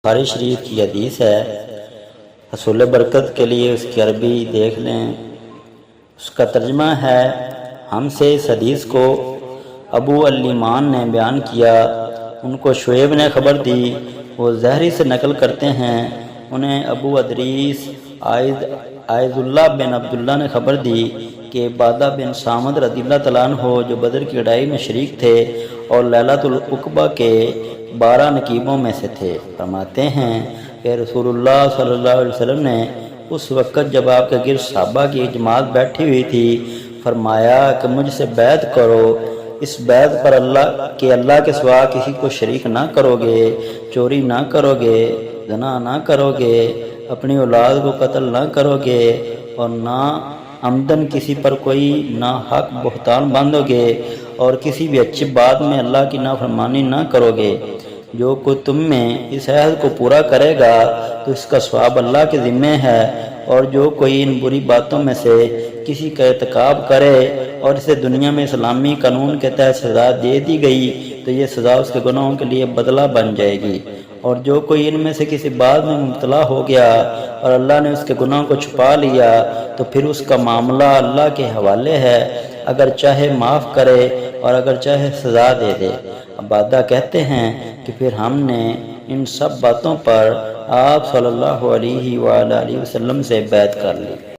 بخاری شریف کی حدیث ہے، حصول برکت کے لیے اس کی عربی دیکھ لیں۔ اس کا ترجمہ ہے، ہم سے اس حدیث کو ابو اللیمان نے بیان کیا، ان کو شعیب نے خبر دی، وہ زہری سے نقل کرتے ہیں، انہیں ابو ادریس عائض اللہ بن عبداللہ نے خبر دی کہ عبادہ بن صامت رضی اللہ تعالیٰ عنہ جو بدر کی لڑائی میں شریک تھے اور لیلۃ العقبہ کے 12 نقیبوں میں سے تھے، فرماتے ہیں کہ رسول اللہ صلی اللہ علیہ وسلم نے اس وقت جب آپ کے گرد صحابہ کی جماعت بیٹھی ہوئی تھی فرمایا کہ مجھ سے بیعت کرو، اس بیعت پر اللہ کے سوا کسی کو شریک نہ کرو گے، چوری نہ کرو گے، زنا نہ کرو گے، اپنی اولاد کو قتل نہ کرو گے، اور نہ عمدن کسی پر کوئی ناحق بہتان باندھو گے، اور کسی بھی اچھی بات میں اللہ کی نافرمانی نہ کرو گے۔ جو کوئی تم میں اس عہد کو پورا کرے گا تو اس کا ثواب اللہ کے ذمہ ہے، اور جو کوئی ان بری باتوں میں سے کسی کا ارتکاب کرے اور اسے دنیا میں اسلامی قانون کے تحت سزا دے دی گئی تو یہ سزا اس کے گناہوں کے لیے بدلہ بن جائے گی، اور جو کوئی ان میں سے کسی بات میں مبتلا ہو گیا اور اللہ نے اس کے گناہوں کو چھپا لیا تو پھر اس کا معاملہ اللہ کے حوالے ہے، اگر چاہے معاف کرے اور اگر چاہے سزا دے دے۔ عبادہ کہتے ہیں کہ پھر ہم نے ان سب باتوں پر آپ صلی اللہ علیہ وآلہ وسلم سے بیعت کر لی۔